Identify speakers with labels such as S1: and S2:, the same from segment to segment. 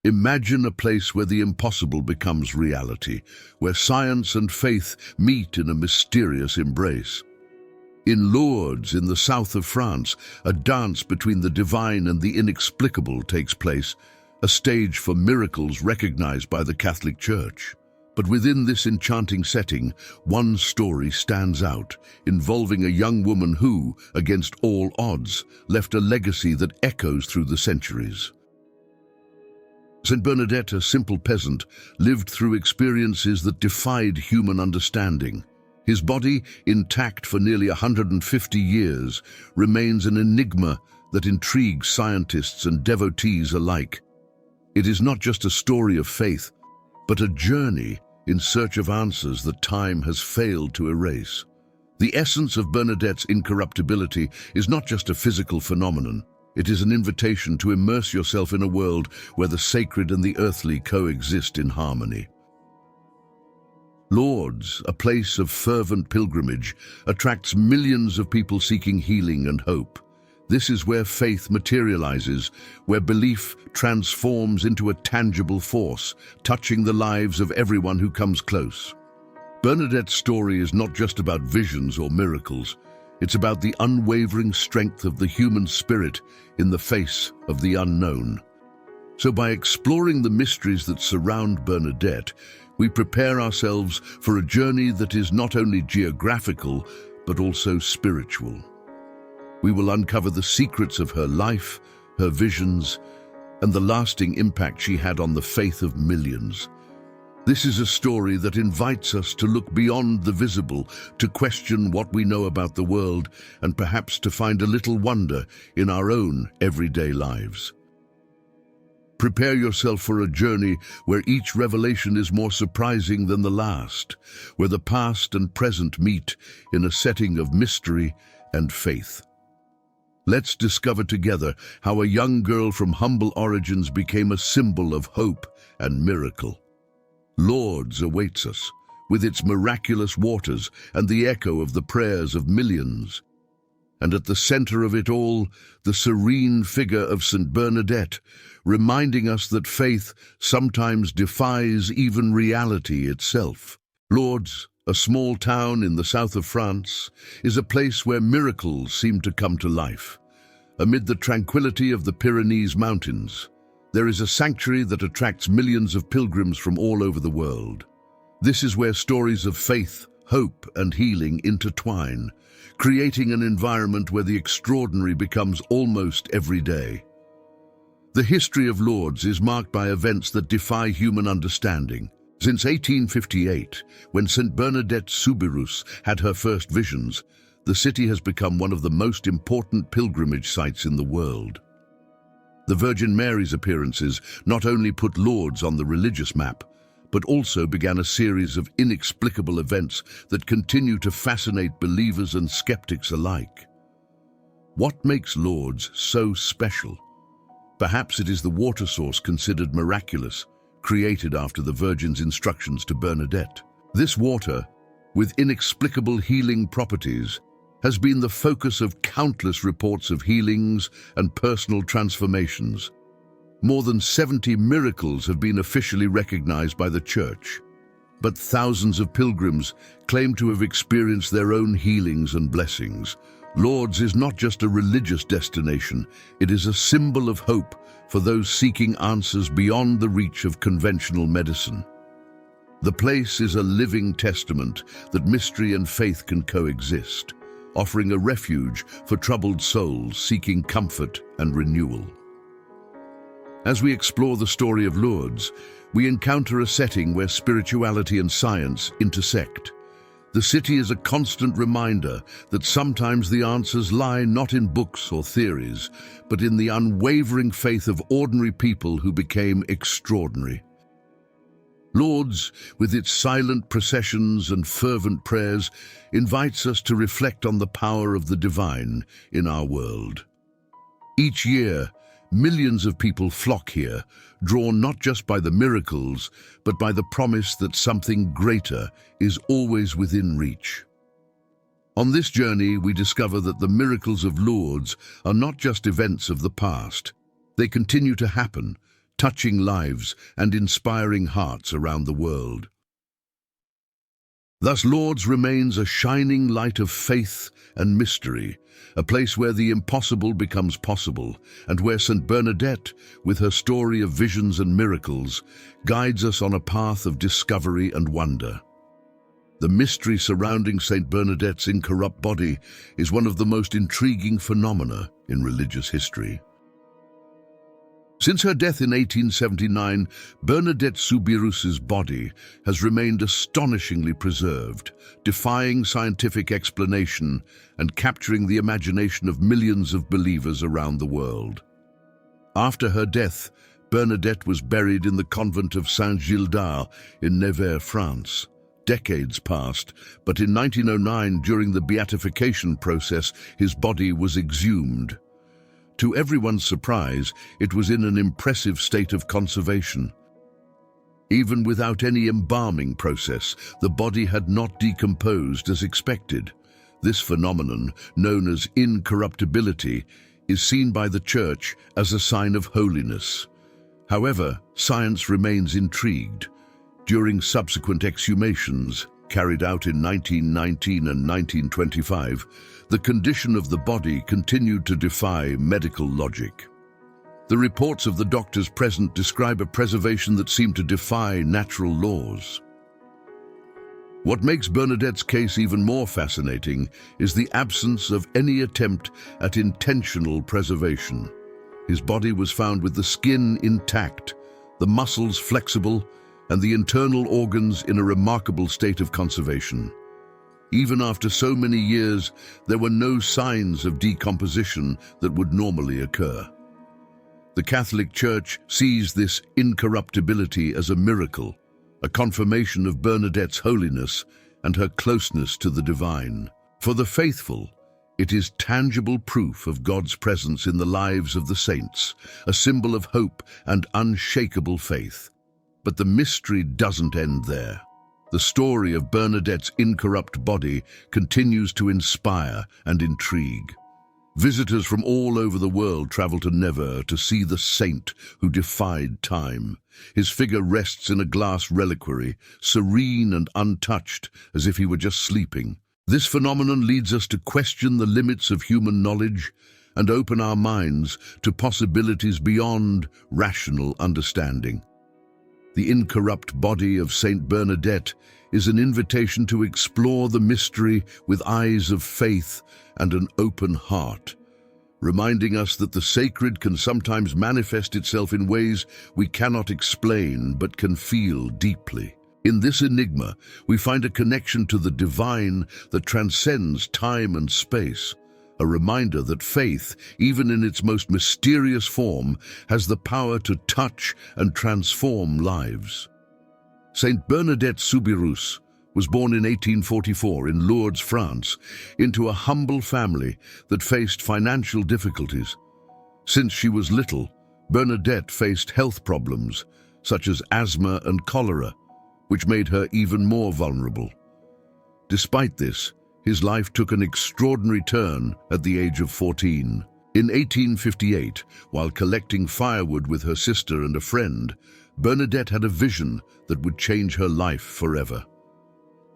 S1: Imagine a place where the impossible becomes reality, where science and faith meet in a mysterious embrace. In Lourdes, in the south of France, a dance between the divine and the inexplicable takes place, a stage for miracles recognized by the Catholic Church. But within this enchanting setting, one story stands out, involving a young woman who, against all odds, left a legacy that echoes through the centuries. Saint Bernadette, a simple peasant, lived through experiences that defied human understanding. His body, intact for nearly 150 years, remains an enigma that intrigues scientists and devotees alike. It is not just a story of faith, but a journey in search of answers that time has failed to erase. The essence of Bernadette's incorruptibility is not just a physical phenomenon. It is an invitation to immerse yourself in a world where the sacred and the earthly coexist in harmony. Lourdes, a place of fervent pilgrimage, attracts millions of people seeking healing and hope. This is where faith materializes, where belief transforms into a tangible force, touching the lives of everyone who comes close. Bernadette's story is not just about visions or miracles. It's about the unwavering strength of the human spirit in the face of the unknown. So by exploring the mysteries that surround Bernadette, we prepare ourselves for a journey that is not only geographical, but also spiritual. We will uncover the secrets of her life, her visions, and the lasting impact she had on the faith of millions. This is a story that invites us to look beyond the visible, to question what we know about the world, and perhaps to find a little wonder in our own everyday lives. Prepare yourself for a journey where each revelation is more surprising than the last, where the past and present meet in a setting of mystery and faith. Let's discover together how a young girl from humble origins became a symbol of hope and miracle. Lourdes awaits us, with its miraculous waters and the echo of the prayers of millions. And at the center of it all, the serene figure of Saint Bernadette, reminding us that faith sometimes defies even reality itself. Lourdes, a small town in the south of France, is a place where miracles seem to come to life. Amid the tranquility of the Pyrenees Mountains, there is a sanctuary that attracts millions of pilgrims from all over the world. This is where stories of faith, hope, and healing intertwine, creating an environment where the extraordinary becomes almost everyday. The history of Lourdes is marked by events that defy human understanding. Since 1858, when Saint Bernadette Soubirous had her first visions, the city has become one of the most important pilgrimage sites in the world. The Virgin Mary's appearances not only put Lourdes on the religious map, but also began a series of inexplicable events that continue to fascinate believers and skeptics alike. What makes Lourdes so special? Perhaps it is the water source considered miraculous, created after the Virgin's instructions to Bernadette. This water, with inexplicable healing properties, has been the focus of countless reports of healings and personal transformations. More than 70 miracles have been officially recognized by the Church, but thousands of pilgrims claim to have experienced their own healings and blessings. Lourdes is not just a religious destination, it is a symbol of hope for those seeking answers beyond the reach of conventional medicine. The place is a living testament that mystery and faith can coexist, offering a refuge for troubled souls seeking comfort and renewal. As we explore the story of Lourdes, we encounter a setting where spirituality and science intersect. The city is a constant reminder that sometimes the answers lie not in books or theories, but in the unwavering faith of ordinary people who became extraordinary. Lourdes, with its silent processions and fervent prayers, invites us to reflect on the power of the divine in our world. Each year, millions of people flock here, drawn not just by the miracles, but by the promise that something greater is always within reach. On this journey, we discover that the miracles of Lourdes are not just events of the past. They continue to happen, touching lives and inspiring hearts around the world. Thus, Lourdes remains a shining light of faith and mystery, a place where the impossible becomes possible, and where St. Bernadette, with her story of visions and miracles, guides us on a path of discovery and wonder. The mystery surrounding St. Bernadette's incorrupt body is one of the most intriguing phenomena in religious history. Since her death in 1879, Bernadette Soubirous' body has remained astonishingly preserved, defying scientific explanation and capturing the imagination of millions of believers around the world. After her death, Bernadette was buried in the convent of Saint-Gildard in Nevers, France. Decades passed, but in 1909, during the beatification process, his body was exhumed. To everyone's surprise, it was in an impressive state of conservation. Even without any embalming process, the body had not decomposed as expected. This phenomenon, known as incorruptibility, is seen by the Church as a sign of holiness. However, science remains intrigued. During subsequent exhumations, carried out in 1919 and 1925, the condition of the body continued to defy medical logic. The reports of the doctors present describe a preservation that seemed to defy natural laws. What makes Bernadette's case even more fascinating is the absence of any attempt at intentional preservation. His body was found with the skin intact, the muscles flexible, and the internal organs in a remarkable state of conservation. Even after so many years, there were no signs of decomposition that would normally occur. The Catholic Church sees this incorruptibility as a miracle, a confirmation of Bernadette's holiness and her closeness to the divine. For the faithful, it is tangible proof of God's presence in the lives of the saints, a symbol of hope and unshakable faith. But the mystery doesn't end there. The story of Bernadette's incorrupt body continues to inspire and intrigue. Visitors from all over the world travel to Nevers to see the saint who defied time. His figure rests in a glass reliquary, serene and untouched, as if he were just sleeping. This phenomenon leads us to question the limits of human knowledge and open our minds to possibilities beyond rational understanding. The incorrupt body of Saint Bernadette is an invitation to explore the mystery with eyes of faith and an open heart, reminding us that the sacred can sometimes manifest itself in ways we cannot explain but can feel deeply. In this enigma, we find a connection to the divine that transcends time and space, a reminder that faith, even in its most mysterious form, has the power to touch and transform lives. Saint Bernadette Soubirous was born in 1844 in Lourdes, France, into a humble family that faced financial difficulties. Since she was little, Bernadette faced health problems, such as asthma and cholera, which made her even more vulnerable. Despite this, his life took an extraordinary turn at the age of 14. In 1858, while collecting firewood with her sister and a friend, Bernadette had a vision that would change her life forever.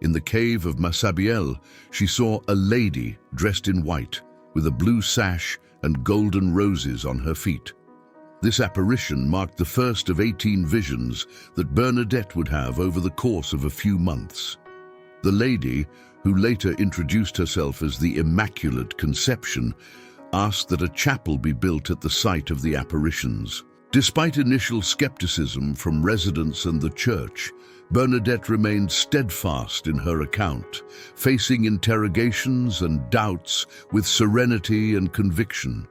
S1: In the cave of Massabielle, she saw a lady dressed in white, with a blue sash and golden roses on her feet. This apparition marked the first of 18 visions that Bernadette would have over the course of a few months. The lady, who later introduced herself as the Immaculate Conception, asked that a chapel be built at the site of the apparitions. Despite initial skepticism from residents and the church, Bernadette remained steadfast in her account, facing interrogations and doubts with serenity and conviction.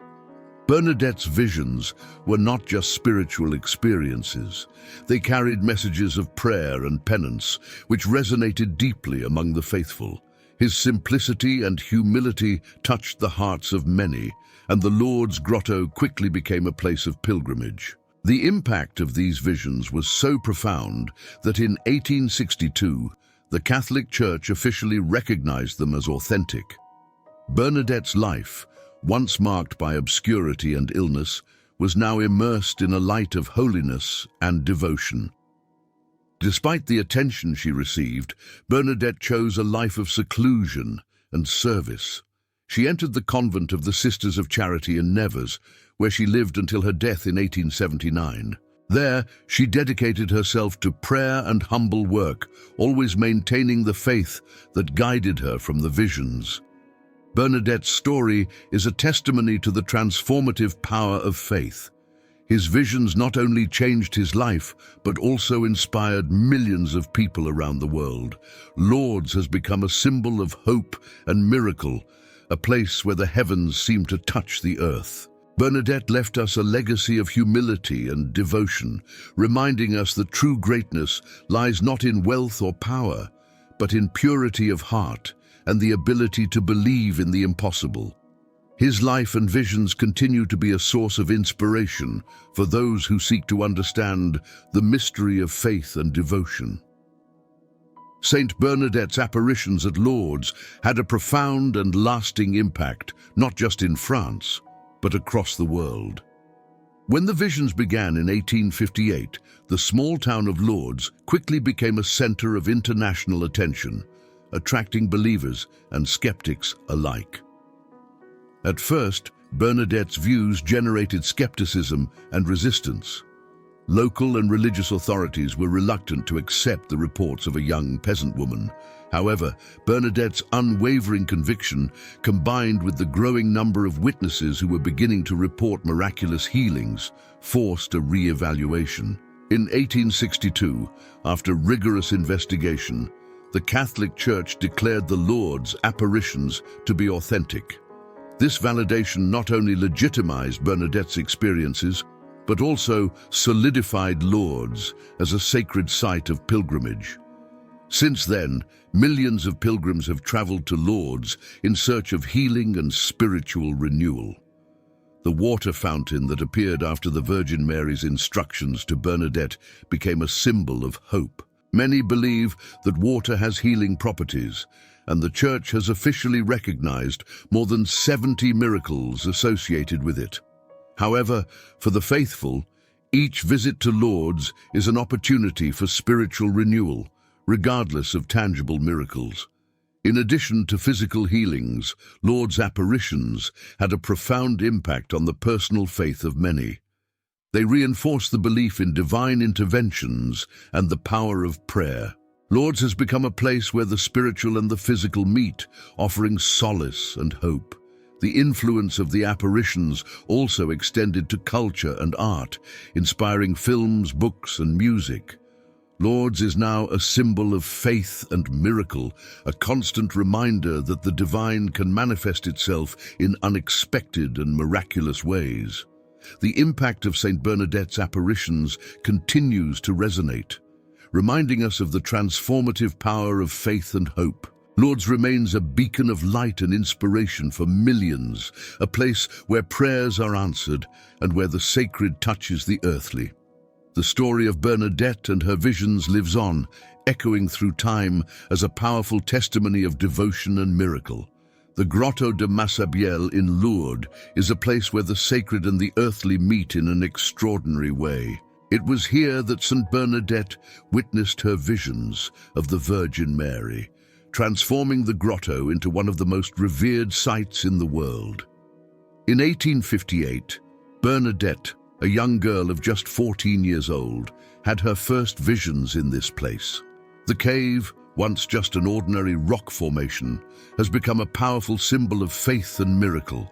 S1: Bernadette's visions were not just spiritual experiences. They carried messages of prayer and penance, which resonated deeply among the faithful. His simplicity and humility touched the hearts of many, and the Lourdes grotto quickly became a place of pilgrimage. The impact of these visions was so profound that in 1862, the Catholic Church officially recognized them as authentic. Bernadette's life, once marked by obscurity and illness, was now immersed in a light of holiness and devotion. Despite the attention she received, Bernadette chose a life of seclusion and service. She entered the convent of the Sisters of Charity in Nevers, where she lived until her death in 1879. There, she dedicated herself to prayer and humble work, always maintaining the faith that guided her from the visions. Bernadette's story is a testimony to the transformative power of faith. His visions not only changed his life, but also inspired millions of people around the world. Lourdes has become a symbol of hope and miracle, a place where the heavens seem to touch the earth. Bernadette left us a legacy of humility and devotion, reminding us that true greatness lies not in wealth or power, but in purity of heart and the ability to believe in the impossible. His life and visions continue to be a source of inspiration for those who seek to understand the mystery of faith and devotion. Saint Bernadette's apparitions at Lourdes had a profound and lasting impact, not just in France, but across the world. When the visions began in 1858, the small town of Lourdes quickly became a center of international attention, attracting believers and skeptics alike. At first, Bernadette's views generated skepticism and resistance. Local and religious authorities were reluctant to accept the reports of a young peasant woman. However, Bernadette's unwavering conviction, combined with the growing number of witnesses who were beginning to report miraculous healings, forced a re-evaluation. In 1862, after rigorous investigation, the Catholic Church declared the Lourdes apparitions to be authentic. This validation not only legitimized Bernadette's experiences, but also solidified Lourdes as a sacred site of pilgrimage. Since then, millions of pilgrims have traveled to Lourdes in search of healing and spiritual renewal. The water fountain that appeared after the Virgin Mary's instructions to Bernadette became a symbol of hope. Many believe that water has healing properties, and the Church has officially recognized more than 70 miracles associated with it. However, for the faithful, each visit to Lourdes is an opportunity for spiritual renewal, regardless of tangible miracles. In addition to physical healings, Lourdes apparitions had a profound impact on the personal faith of many. They reinforce the belief in divine interventions and the power of prayer. Lourdes has become a place where the spiritual and the physical meet, offering solace and hope. The influence of the apparitions also extended to culture and art, inspiring films, books, and music. Lourdes is now a symbol of faith and miracle, a constant reminder that the divine can manifest itself in unexpected and miraculous ways. The impact of Saint Bernadette's apparitions continues to resonate, reminding us of the transformative power of faith and hope. Lourdes remains a beacon of light and inspiration for millions, a place where prayers are answered and where the sacred touches the earthly. The story of Bernadette and her visions lives on, echoing through time as a powerful testimony of devotion and miracle. The Grotto de Massabielle in Lourdes is a place where the sacred and the earthly meet in an extraordinary way. It was here that Saint Bernadette witnessed her visions of the Virgin Mary, transforming the grotto into one of the most revered sites in the world. In 1858, Bernadette, a young girl of just 14 years old, had her first visions in this place. The cave, once just an ordinary rock formation, has become a powerful symbol of faith and miracle.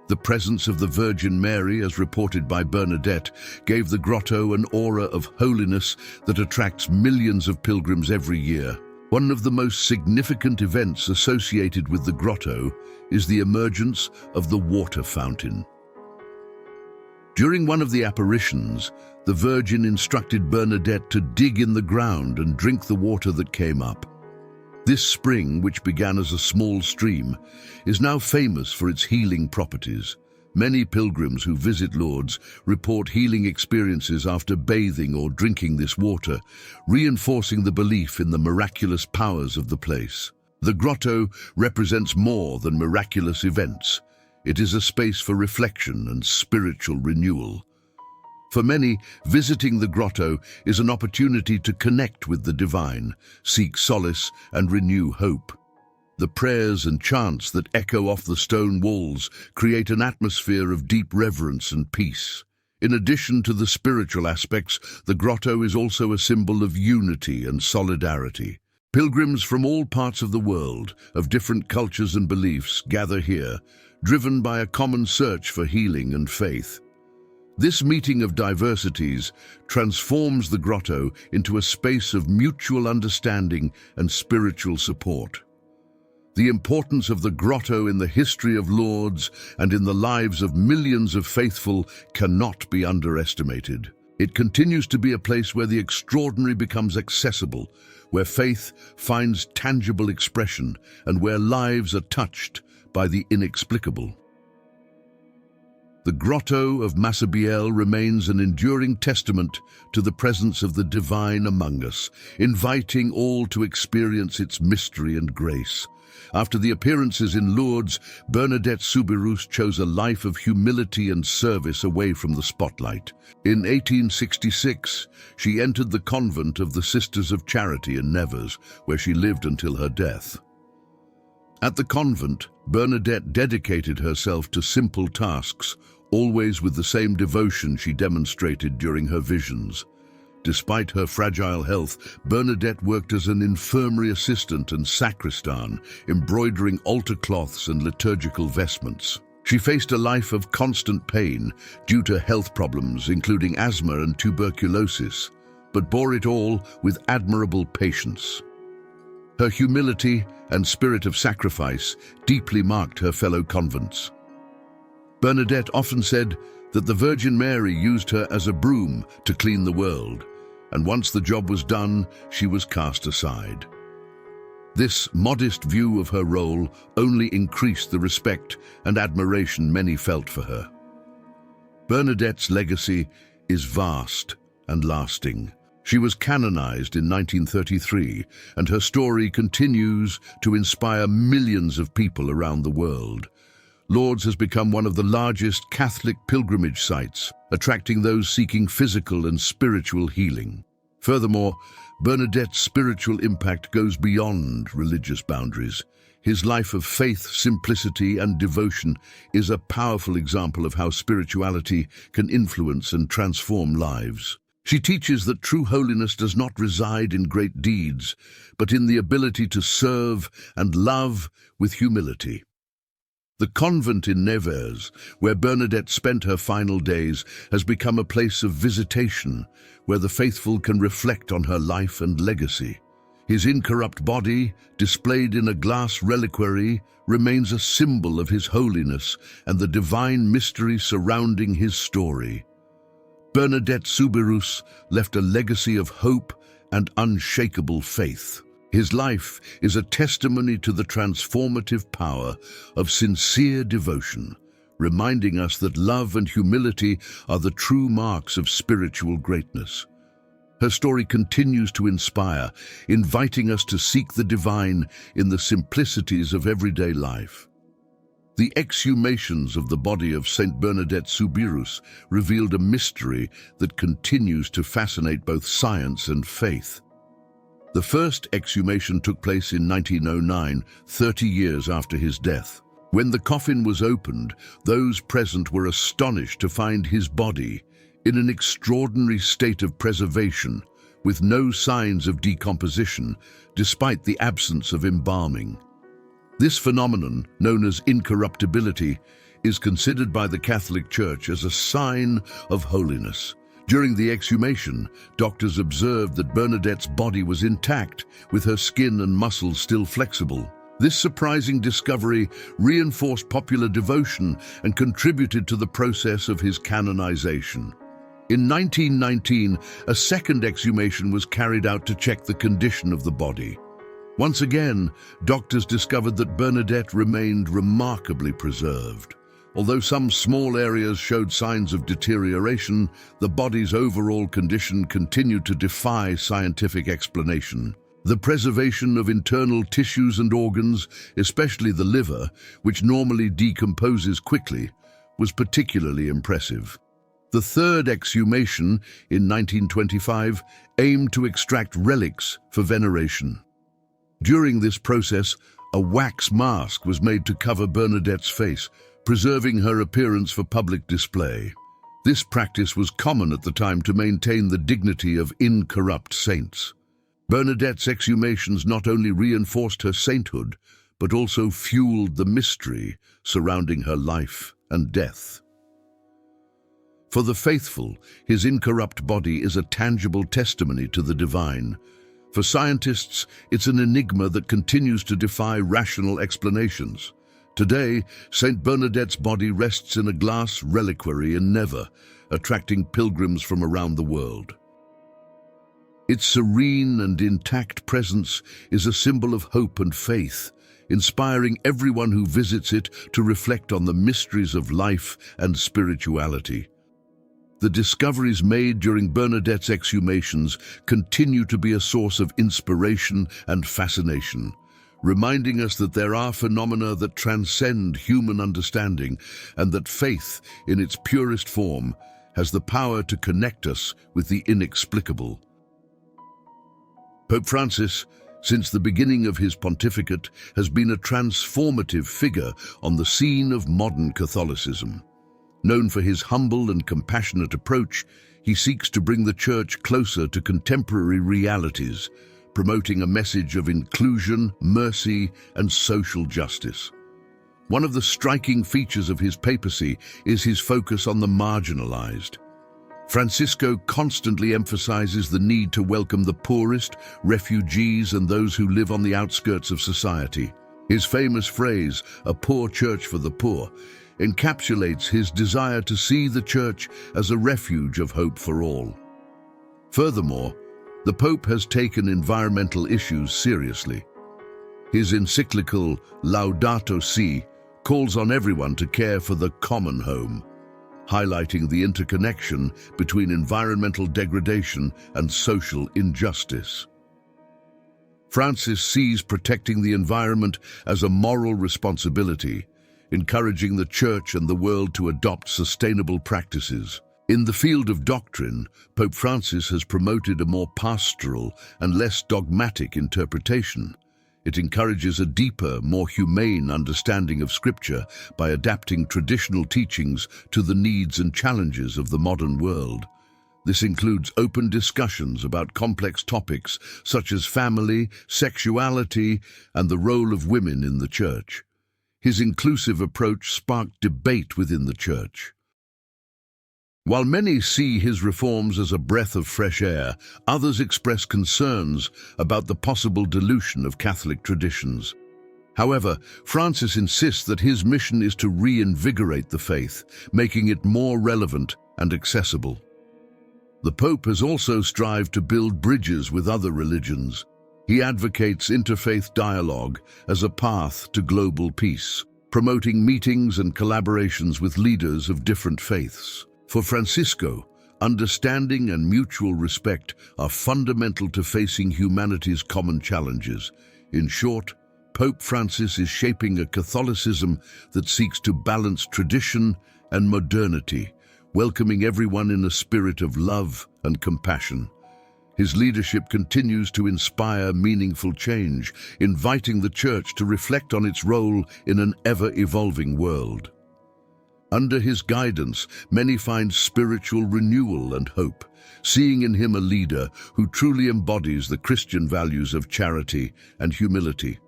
S1: The presence of the Virgin Mary, as reported by Bernadette, gave the grotto an aura of holiness that attracts millions of pilgrims every year. One of the most significant events associated with the grotto is the emergence of the water fountain. During one of the apparitions, the Virgin instructed Bernadette to dig in the ground and drink the water that came up. This spring, which began as a small stream, is now famous for its healing properties. Many pilgrims who visit Lourdes report healing experiences after bathing or drinking this water, reinforcing the belief in the miraculous powers of the place. The grotto represents more than miraculous events. It is a space for reflection and spiritual renewal. For many, visiting the grotto is an opportunity to connect with the divine, seek solace, and renew hope. The prayers and chants that echo off the stone walls create an atmosphere of deep reverence and peace. In addition to the spiritual aspects, the grotto is also a symbol of unity and solidarity. Pilgrims from all parts of the world, of different cultures and beliefs, gather here, driven by a common search for healing and faith. This meeting of diversities transforms the grotto into a space of mutual understanding and spiritual support. The importance of the grotto in the history of Lourdes and in the lives of millions of faithful cannot be underestimated. It continues to be a place where the extraordinary becomes accessible, where faith finds tangible expression, and where lives are touched by the inexplicable. The Grotto of Massabielle remains an enduring testament to the presence of the divine among us, inviting all to experience its mystery and grace. After the appearances in Lourdes, Bernadette Soubirous chose a life of humility and service away from the spotlight. In 1866, she entered the convent of the Sisters of Charity in Nevers, where she lived until her death. At the convent, Bernadette dedicated herself to simple tasks, always with the same devotion she demonstrated during her visions. Despite her fragile health, Bernadette worked as an infirmary assistant and sacristan, embroidering altar cloths and liturgical vestments. She faced a life of constant pain due to health problems, including asthma and tuberculosis, but bore it all with admirable patience. Her humility and spirit of sacrifice deeply marked her fellow convents. Bernadette often said that the Virgin Mary used her as a broom to clean the world, and once the job was done, she was cast aside. This modest view of her role only increased the respect and admiration many felt for her. Bernadette's legacy is vast and lasting. She was canonized in 1933, and her story continues to inspire millions of people around the world. Lourdes has become one of the largest Catholic pilgrimage sites, attracting those seeking physical and spiritual healing. Furthermore, Bernadette's spiritual impact goes beyond religious boundaries. His life of faith, simplicity, and devotion is a powerful example of how spirituality can influence and transform lives. She teaches that true holiness does not reside in great deeds, but in the ability to serve and love with humility. The convent in Nevers, where Bernadette spent her final days, has become a place of visitation, where the faithful can reflect on her life and legacy. His incorrupt body, displayed in a glass reliquary, remains a symbol of his holiness and the divine mystery surrounding his story. Bernadette Soubirous left a legacy of hope and unshakable faith. His life is a testimony to the transformative power of sincere devotion, reminding us that love and humility are the true marks of spiritual greatness. Her story continues to inspire, inviting us to seek the divine in the simplicities of everyday life. The exhumations of the body of Saint Bernadette Soubirous revealed a mystery that continues to fascinate both science and faith. The first exhumation took place in 1909, 30 years after his death. When the coffin was opened, those present were astonished to find his body in an extraordinary state of preservation, with no signs of decomposition, despite the absence of embalming. This phenomenon, known as incorruptibility, is considered by the Catholic Church as a sign of holiness. During the exhumation, doctors observed that Bernadette's body was intact, with her skin and muscles still flexible. This surprising discovery reinforced popular devotion and contributed to the process of his canonization. In 1919, a second exhumation was carried out to check the condition of the body. Once again, doctors discovered that Bernadette remained remarkably preserved. Although some small areas showed signs of deterioration, the body's overall condition continued to defy scientific explanation. The preservation of internal tissues and organs, especially the liver, which normally decomposes quickly, was particularly impressive. The third exhumation, in 1925, aimed to extract relics for veneration. During this process, a wax mask was made to cover Bernadette's face, preserving her appearance for public display. This practice was common at the time to maintain the dignity of incorrupt saints. Bernadette's exhumations not only reinforced her sainthood, but also fueled the mystery surrounding her life and death. For the faithful, his incorrupt body is a tangible testimony to the divine. For scientists, it's an enigma that continues to defy rational explanations. Today, Saint Bernadette's body rests in a glass reliquary in Never, attracting pilgrims from around the world. Its serene and intact presence is a symbol of hope and faith, inspiring everyone who visits it to reflect on the mysteries of life and spirituality. The discoveries made during Bernadette's exhumations continue to be a source of inspiration and fascination, reminding us that there are phenomena that transcend human understanding and that faith, in its purest form, has the power to connect us with the inexplicable. Pope Francis, since the beginning of his pontificate, has been a transformative figure on the scene of modern Catholicism. Known for his humble and compassionate approach, he seeks to bring the Church closer to contemporary realities, promoting a message of inclusion, mercy, and social justice. One of the striking features of his papacy is his focus on the marginalized. Francisco constantly emphasizes the need to welcome the poorest, refugees, and those who live on the outskirts of society. His famous phrase, "a poor church for the poor," encapsulates his desire to see the Church as a refuge of hope for all. Furthermore, the Pope has taken environmental issues seriously. His encyclical Laudato Si calls on everyone to care for the common home, highlighting the interconnection between environmental degradation and social injustice. Francis sees protecting the environment as a moral responsibility, encouraging the Church and the world to adopt sustainable practices. In the field of doctrine, Pope Francis has promoted a more pastoral and less dogmatic interpretation. It encourages a deeper, more humane understanding of Scripture by adapting traditional teachings to the needs and challenges of the modern world. This includes open discussions about complex topics such as family, sexuality, and the role of women in the Church. His inclusive approach sparked debate within the Church. While many see his reforms as a breath of fresh air, others express concerns about the possible dilution of Catholic traditions. However, Francis insists that his mission is to reinvigorate the faith, making it more relevant and accessible. The Pope has also strived to build bridges with other religions. He advocates interfaith dialogue as a path to global peace, promoting meetings and collaborations with leaders of different faiths. For Francisco, understanding and mutual respect are fundamental to facing humanity's common challenges. In short, Pope Francis is shaping a Catholicism that seeks to balance tradition and modernity, welcoming everyone in a spirit of love and compassion. His leadership continues to inspire meaningful change, inviting the Church to reflect on its role in an ever-evolving world. Under his guidance, many find spiritual renewal and hope, seeing in him a leader who truly embodies the Christian values of charity and humility.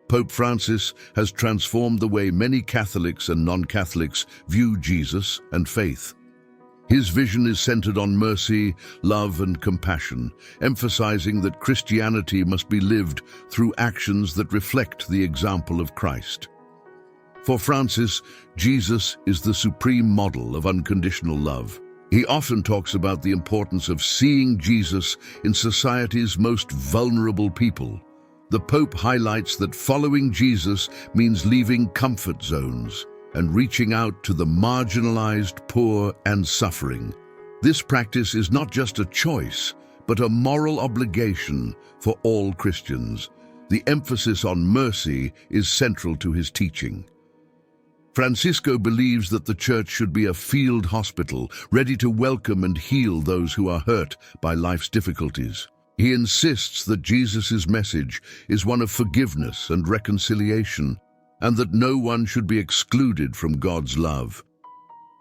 S1: Pope Francis has transformed the way many Catholics and non-Catholics view Jesus and faith. His vision is centered on mercy, love, and compassion, emphasizing that Christianity must be lived through actions that reflect the example of Christ. For Francis, Jesus is the supreme model of unconditional love. He often talks about the importance of seeing Jesus in society's most vulnerable people. The Pope highlights that following Jesus means leaving comfort zones and reaching out to the marginalized, poor, and suffering. This practice is not just a choice, but a moral obligation for all Christians. The emphasis on mercy is central to his teaching. Francisco believes that the church should be a field hospital, ready to welcome and heal those who are hurt by life's difficulties. He insists that Jesus' message is one of forgiveness and reconciliation, and that no one should be excluded from God's love.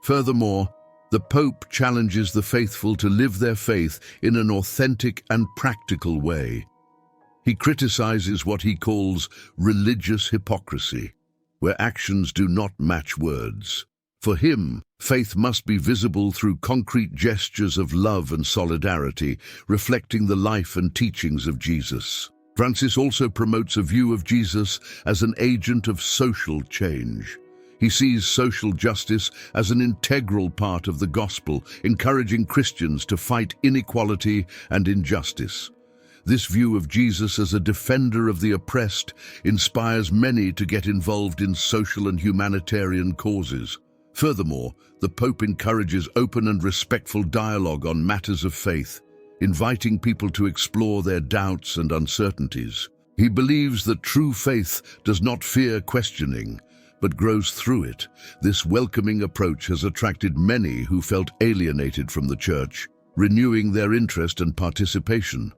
S1: Furthermore, the Pope challenges the faithful to live their faith in an authentic and practical way. He criticizes what he calls religious hypocrisy, where actions do not match words. For him, faith must be visible through concrete gestures of love and solidarity, reflecting the life and teachings of Jesus. Francis also promotes a view of Jesus as an agent of social change. He sees social justice as an integral part of the gospel, encouraging Christians to fight inequality and injustice. This view of Jesus as a defender of the oppressed inspires many to get involved in social and humanitarian causes. Furthermore, the Pope encourages open and respectful dialogue on matters of faith, inviting people to explore their doubts and uncertainties. He believes that true faith does not fear questioning, but grows through it. This welcoming approach has attracted many who felt alienated from the Church, renewing their interest and participation.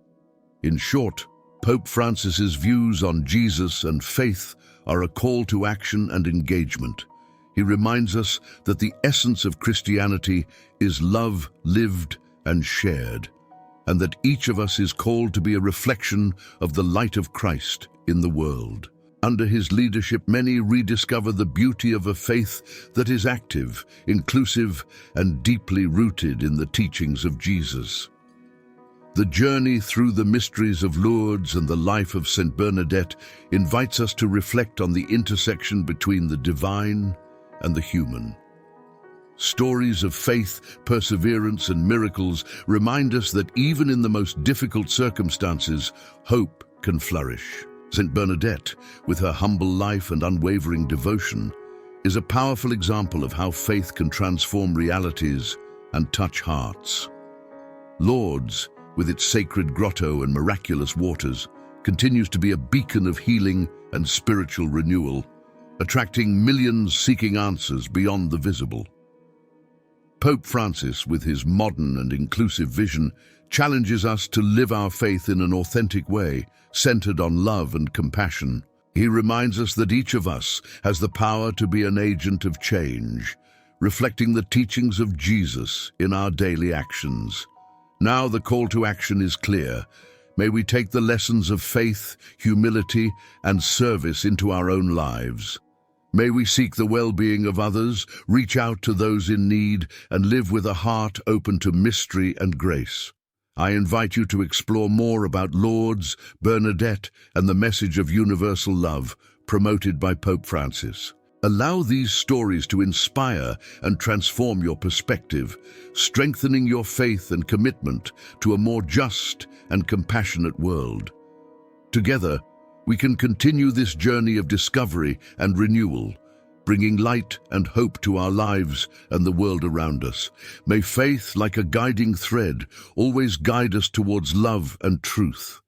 S1: In short, Pope Francis's views on Jesus and faith are a call to action and engagement. He reminds us that the essence of Christianity is love lived and shared, and that each of us is called to be a reflection of the light of Christ in the world. Under his leadership, many rediscover the beauty of a faith that is active, inclusive, and deeply rooted in the teachings of Jesus. The journey through the mysteries of Lourdes and the life of Saint Bernadette invites us to reflect on the intersection between the divine and the human. Stories of faith, perseverance, and miracles remind us that even in the most difficult circumstances, hope can flourish. Saint Bernadette, with her humble life and unwavering devotion, is a powerful example of how faith can transform realities and touch hearts. Lourdes, with its sacred grotto and miraculous waters, continues to be a beacon of healing and spiritual renewal, attracting millions seeking answers beyond the visible. Pope Francis, with his modern and inclusive vision, challenges us to live our faith in an authentic way, centered on love and compassion. He reminds us that each of us has the power to be an agent of change, reflecting the teachings of Jesus in our daily actions. Now the call to action is clear. May we take the lessons of faith, humility, and service into our own lives. May we seek the well-being of others, reach out to those in need, and live with a heart open to mystery and grace. I invite you to explore more about Lourdes, Bernadette, and the message of universal love promoted by Pope Francis. Allow these stories to inspire and transform your perspective, strengthening your faith and commitment to a more just and compassionate world. Together, we can continue this journey of discovery and renewal, bringing light and hope to our lives and the world around us. May faith, like a guiding thread, always guide us towards love and truth.